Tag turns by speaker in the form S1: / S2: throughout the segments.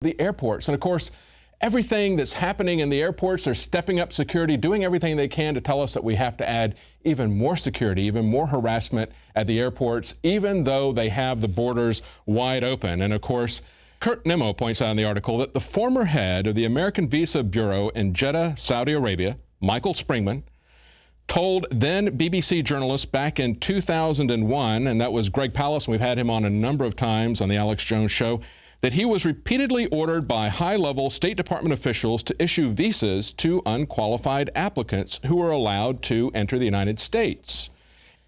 S1: the airports. And of course, everything that's happening in the airports, they're stepping up security, doing everything they can to tell us that we have to add even more security, even more harassment at the airports, even though they have the borders wide open. And of course, Kurt Nimmo points out in the article that the former head of the American Visa Bureau in Jeddah, Saudi Arabia, Michael Springman, told then BBC journalists back in 2001, and that was Greg Palast, and we've had him on a number of times on the Alex Jones Show, that he was repeatedly ordered by high-level State Department officials to issue visas to unqualified applicants who were allowed to enter the United States.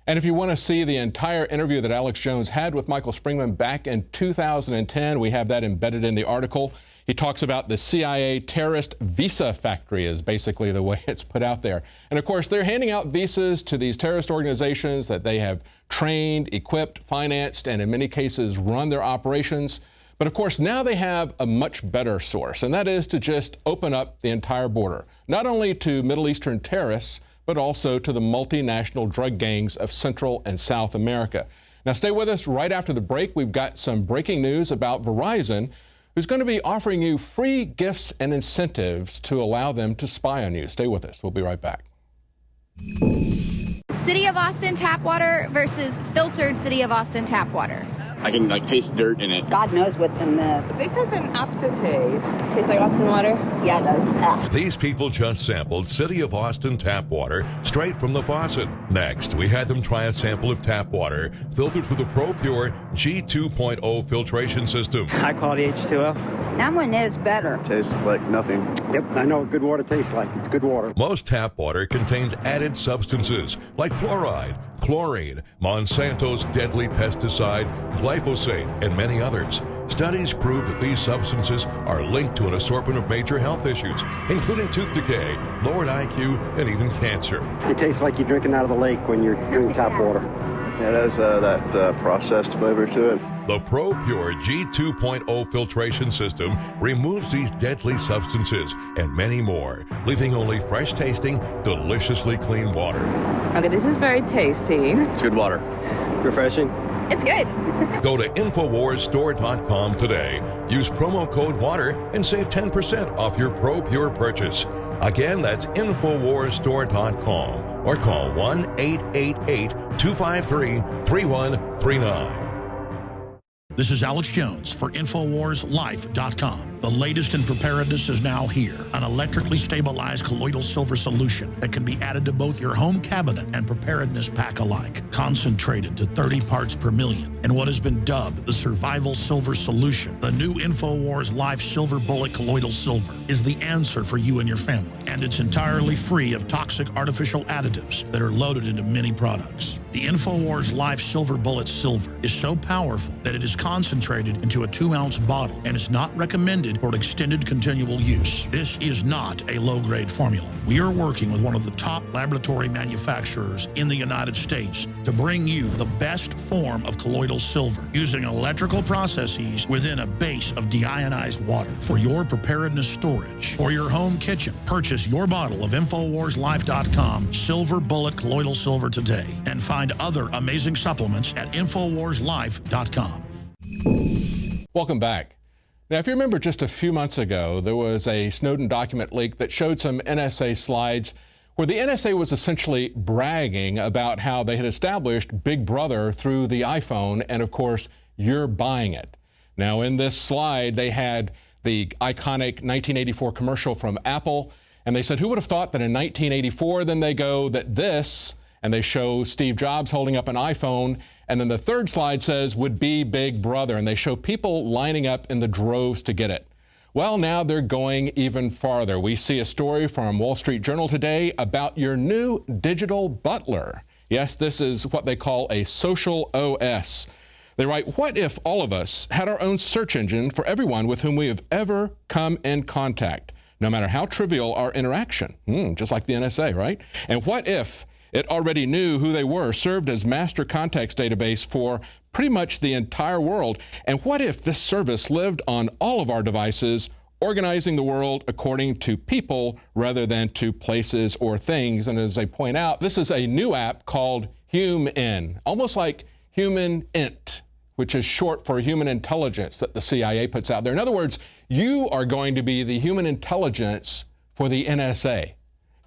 S1: And if you want to see the entire interview that Alex Jones had with Michael Springman back in 2010, we have that embedded in the article. He talks about the CIA terrorist visa factory is basically the way it's put out there. And of course, they're handing out visas to these terrorist organizations that they have trained, equipped, financed, and in many cases run their operations. But of course, now they have a much better source, and that is to just open up the entire border, not only to Middle Eastern terrorists, but also to the multinational drug gangs of Central and South America. Now stay with us. Right after the break, we've got some breaking news about Verizon, who's going to be offering you free gifts and incentives to allow them to spy on you. Stay with us. We'll be right back.
S2: City of Austin tap water versus filtered City of Austin tap water.
S3: I can taste dirt in it.
S4: God knows what's in this.
S5: This has an aftertaste.
S4: Tastes like Austin water? Yeah, it does. Ugh.
S6: These people just sampled City of Austin tap water straight from the faucet. Next, we had them try a sample of tap water filtered through the ProPure G2.0 filtration system.
S7: High quality H2O.
S4: That one is better.
S3: Tastes like nothing.
S7: Yep, I know what good water tastes like. It's good water.
S6: Most tap water contains added substances like fluoride, chlorine, Monsanto's deadly pesticide, glyphosate, and many others. Studies prove that these substances are linked to an assortment of major health issues, including tooth decay, lowered IQ, and even cancer.
S7: It tastes like you're drinking out of the lake when you're drinking tap water.
S3: Yeah, it has that processed flavor to it.
S6: The ProPure G2.0 filtration system removes these deadly substances and many more, leaving only fresh-tasting, deliciously clean water.
S5: Okay, this is very tasty.
S3: It's good water.
S7: Refreshing.
S2: It's good.
S6: Go to InfoWarsStore.com today. Use promo code WATER and save 10% off your ProPure purchase. Again, that's InfoWarsStore.com or call 1-888-253-3139.
S8: This is Alex Jones for InfoWarsLife.com. The latest in preparedness is now here. An electrically stabilized colloidal silver solution that can be added to both your home cabinet and preparedness pack alike. Concentrated to 30 parts per million in what has been dubbed the survival silver solution. The new InfoWars Life Silver Bullet Colloidal Silver is the answer for you and your family. And it's entirely free of toxic artificial additives that are loaded into many products. The InfoWars Life Silver Bullet Silver is so powerful that it is concentrated into a 2-ounce bottle and is not recommended for extended continual use. This is not a low-grade formula. We are working with one of the top laboratory manufacturers in the United States to bring you the best form of colloidal silver using electrical processes within a base of deionized water for your preparedness storage. For your home kitchen, purchase your bottle of InfoWarsLife.com Silver Bullet Colloidal Silver today and find other amazing supplements at InfoWarsLife.com.
S1: Welcome back. Now, if you remember just a few months ago, there was a Snowden document leak that showed some NSA slides where the NSA was essentially bragging about how they had established Big Brother through the iPhone, and of course, you're buying it. Now, in this slide, they had the iconic 1984 commercial from Apple, and they said, who would have thought that in 1984, then they go that this, and they show Steve Jobs holding up an iPhone, and then the third slide says, would be Big Brother, and they show people lining up in the droves to get it. Well, now they're going even farther. We see a story from Wall Street Journal today about your new digital butler. Yes, this is what they call a social OS. They write, what if all of us had our own search engine for everyone with whom we have ever come in contact, no matter how trivial our interaction? Just like the NSA, right? And what if it already knew who they were, served as master contacts database for pretty much the entire world? And what if this service lived on all of our devices, organizing the world according to people rather than to places or things? And as they point out, this is a new app called HumeIn, almost like Human Int, which is short for human intelligence that the CIA puts out there. In other words, you are going to be the human intelligence for the NSA.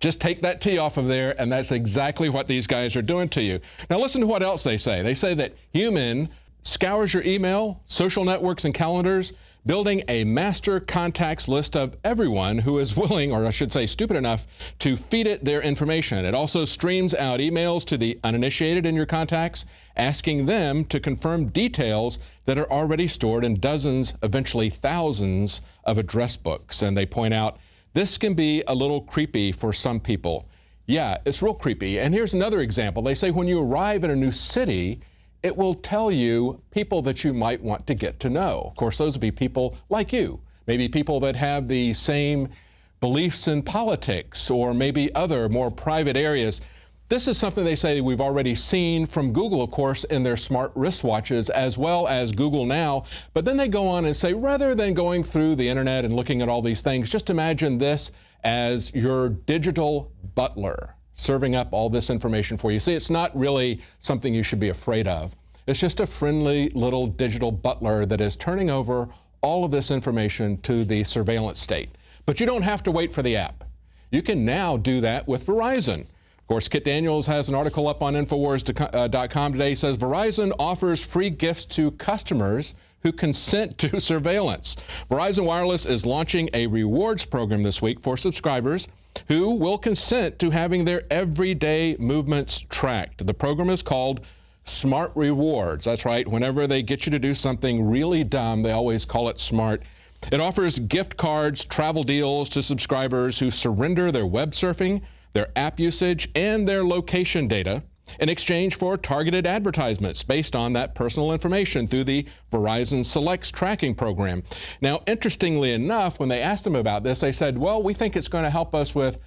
S1: Just take that T off of there, and that's exactly what these guys are doing to you. Now listen to what else they say. They say that human scours your email, social networks, and calendars, building a master contacts list of everyone who is willing, or I should say stupid enough, to feed it their information. It also streams out emails to the uninitiated in your contacts, asking them to confirm details that are already stored in dozens, eventually thousands of address books. And they point out, this can be a little creepy for some people. Yeah, it's real creepy. And here's another example. They say when you arrive in a new city, it will tell you people that you might want to get to know. Of course, those would be people like you, maybe people that have the same beliefs in politics or maybe other more private areas. This is something they say we've already seen from Google, of course, in their smart wristwatches, as well as Google Now. But then they go on and say, rather than going through the internet and looking at all these things, just imagine this as your digital butler serving up all this information for you. See, it's not really something you should be afraid of. It's just a friendly little digital butler that is turning over all of this information to the surveillance state. But you don't have to wait for the app. You can now do that with Verizon. Of course, Kit Daniels has an article up on INFOWARS.com today. He says Verizon offers free gifts to customers who consent to surveillance. Verizon Wireless is launching a rewards program this week for subscribers who will consent to having their everyday movements tracked. The program is called Smart Rewards. That's right. Whenever they get you to do something really dumb, they always call it smart. It offers gift cards, travel deals to subscribers who surrender their web surfing, their app usage, and their location data in exchange for targeted advertisements based on that personal information through the Verizon Selects tracking program. Now, interestingly enough, when they asked them about this, they said, well, we think it's going to help us with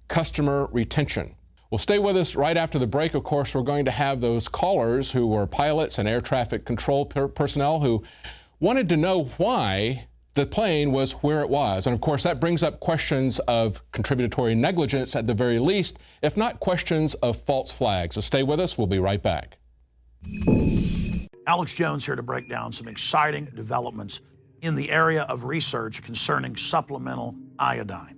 S1: customer retention. Well, stay with us right after the break. Of course, we're going to have those callers who were pilots and air traffic control personnel who wanted to know why the plane was where it was. And of course, that brings up questions of contributory negligence at the very least, if not questions of false flags. So stay with us. We'll be right back.
S8: Alex Jones here to break down some exciting developments in the area of research concerning supplemental iodine.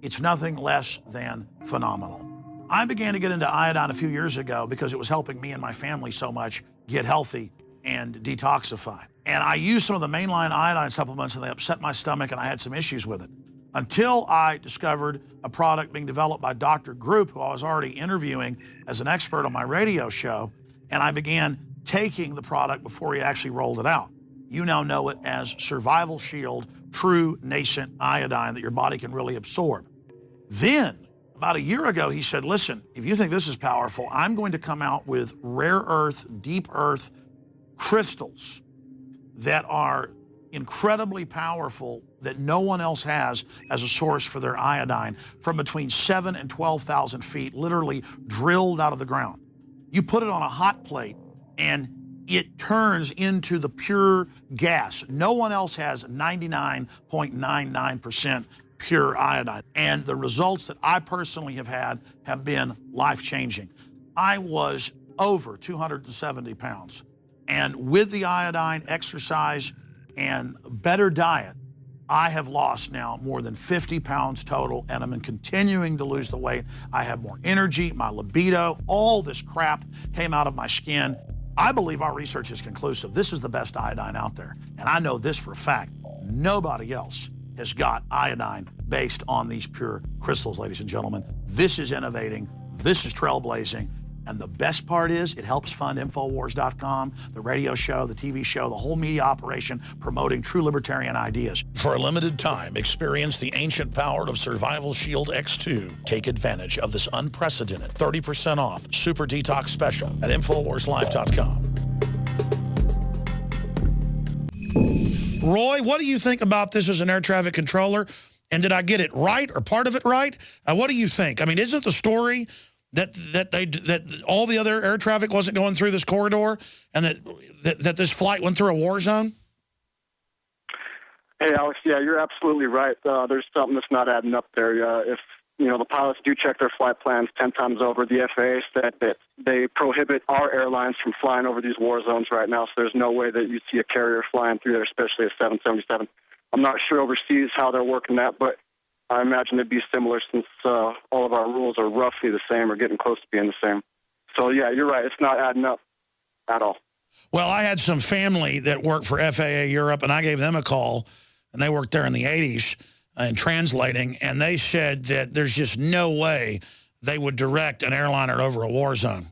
S8: It's nothing less than phenomenal. I began to get into iodine a few years ago because it was helping me and my family so much get healthy and detoxify. And I used some of the mainline iodine supplements and they upset my stomach and I had some issues with it. Until I discovered a product being developed by Dr. Group, who I was already interviewing as an expert on my radio show, and I began taking the product before he actually rolled it out. You now know it as Survival Shield True Nascent Iodine that your body can really absorb. Then, about a year ago, he said, listen, if you think this is powerful, I'm going to come out with rare earth, deep earth crystals that are incredibly powerful that no one else has as a source for their iodine from between 7,000 and 12,000 feet, literally drilled out of the ground. You put it on a hot plate and it turns into the pure gas. No one else has 99.99% pure iodine. And the results that I personally have had have been life-changing. I was over 270 pounds. And with the iodine, exercise, and better diet, I have lost now more than 50 pounds total, and I'm continuing to lose the weight. I have more energy, my libido, all this crap came out of my skin. I believe our research is conclusive. This is the best iodine out there. And I know this for a fact. Nobody else has got iodine based on these pure crystals, ladies and gentlemen. This is innovating. This is trailblazing. And the best part is it helps fund INFOWARS.com, the radio show, the TV show, the whole media operation promoting true libertarian ideas. For a limited time, experience the ancient power of Survival Shield X2. Take advantage of this unprecedented 30% off Super Detox Special at INFOWARSLife.com. Roy, what do you think about this as an air traffic controller? And did I get it right or part of it right? What do you think? I mean, isn't the story that all the other air traffic wasn't going through this corridor, and that this flight went through a war zone?
S3: Hey, Alex, yeah, you're absolutely right. There's something that's not adding up there. If
S7: the pilots do check their flight plans 10 times over. The FAA said that they prohibit our airlines from flying over these war zones right now, so there's no way that you see a carrier flying through there, especially a 777. I'm not sure overseas how they're working that, but I imagine it'd be similar since all of our rules are roughly the same or getting close to being the same. So, yeah, you're right. It's not adding up at all.
S8: Well, I had some family that worked for FAA Europe, and I gave them a call, and they worked there in the 80s and translating, and they said that there's just no way they would direct an airliner over a war zone.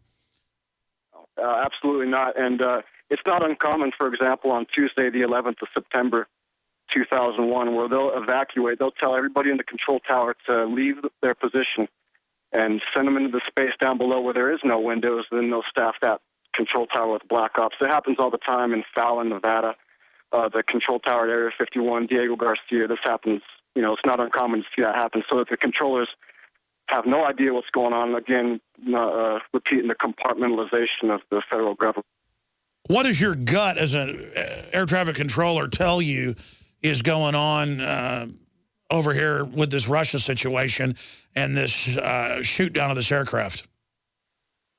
S7: Absolutely not. And it's not uncommon, for example, on Tuesday, the 11th of September, 2001, where they'll evacuate. They'll tell everybody in the control tower to leave their position and send them into the space down below where there is no windows. Then they'll staff that control tower with black ops. It happens all the time in Fallon, Nevada. The control tower at Area 51, Diego Garcia. This happens. It's not uncommon to see that happen. So that the controllers have no idea what's going on. Again, repeating the compartmentalization of the federal government.
S8: What does your gut as an air traffic controller tell you is going on over here with this Russia situation and this shoot down of this aircraft?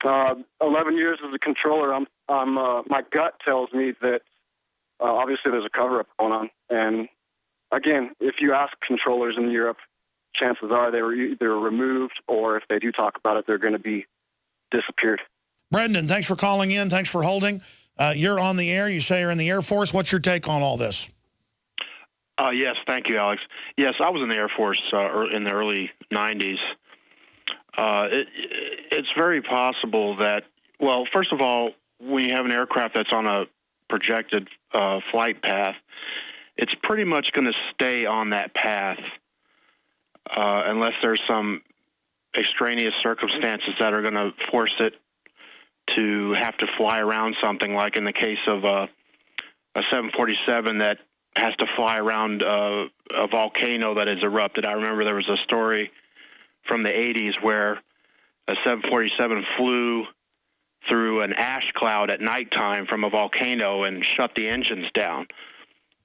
S7: 11 years as a controller, my gut tells me that obviously there's a cover-up going on. And again, if you ask controllers in Europe, chances are they were either removed or if they do talk about it, they're going to be disappeared.
S8: Brendan, thanks for calling in. Thanks for holding. You're on the air. You say you're in the Air Force. What's your take on all this?
S9: Yes, thank you, Alex. Yes, I was in the Air Force in the early 90s. It's very possible that, well, first of all, when you have an aircraft that's on a projected flight path, it's pretty much going to stay on that path unless there's some extraneous circumstances that are going to force it to have to fly around something, like in the case of a 747 that has to fly around a volcano that has erupted. I remember there was a story from the 80s where a 747 flew through an ash cloud at nighttime from a volcano and shut the engines down.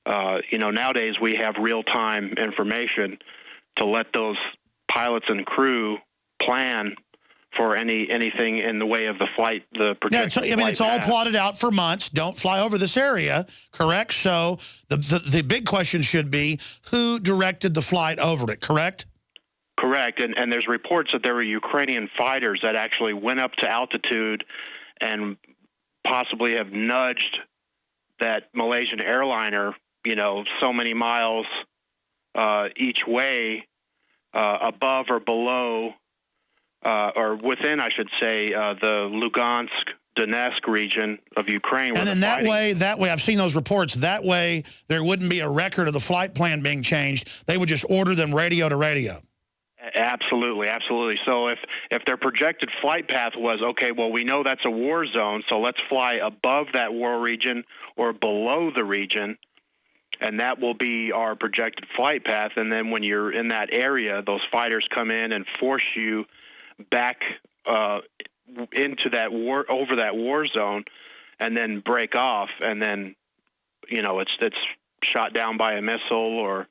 S9: Nowadays we have real-time information to let those pilots and crew plan for anything in the way of the flight, the projected
S8: it's all plotted out for months. Don't fly over this area, correct? So the big question should be, who directed the flight over it, correct?
S9: Correct, and there's reports that there were Ukrainian fighters that actually went up to altitude and possibly have nudged that Malaysian airliner, so many miles each way, above or below, or within, I should say, the Lugansk, Donetsk region of Ukraine.
S8: And then that way, I've seen those reports, that way there wouldn't be a record of the flight plan being changed. They would just order them radio to radio.
S9: Absolutely, absolutely. So if their projected flight path was, okay, well, we know that's a war zone, so let's fly above that war region or below the region, and that will be our projected flight path. And then when you're in that area, those fighters come in and force you back into that over that war zone, and then break off, and then it's shot down by a missile or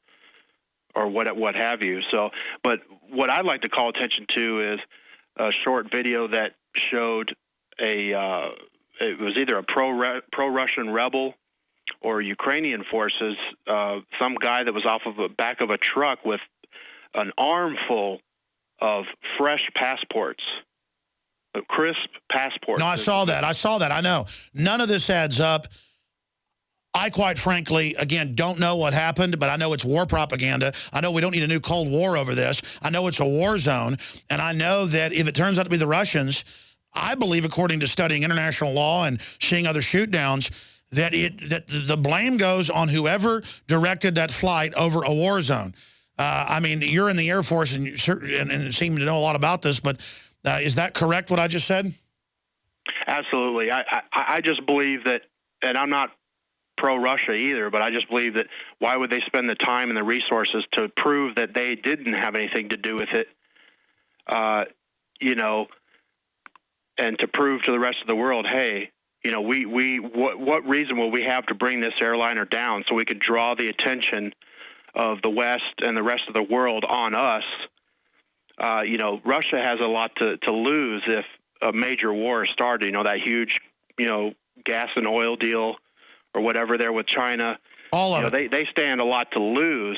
S9: what have you. So, but what I'd like to call attention to is a short video that showed it was either a pro-Russian rebel or Ukrainian forces, some guy that was off of the back of a truck with an armful of fresh passports, crisp passports.
S8: No, I saw that. I know. None of this adds up. I, quite frankly, again, don't know what happened, but I know it's war propaganda. I know we don't need a new Cold War over this. I know it's a war zone, and I know that if it turns out to be the Russians, I believe, according to studying international law and seeing other shoot-downs, that the blame goes on whoever directed that flight over a war zone. I mean, you're in the Air Force and seem to know a lot about this, but is that correct, what I just said?
S9: Absolutely. I just believe that, and I'm not pro-Russia either, but I just believe that why would they spend the time and the resources to prove that they didn't have anything to do with it, and to prove to the rest of the world, hey, what reason will we have to bring this airliner down so we could draw the attention of the West and the rest of the world on us Russia has a lot to lose if a major war started. That huge, gas and oil deal or whatever there with China.
S8: All of it.
S9: They stand a lot to lose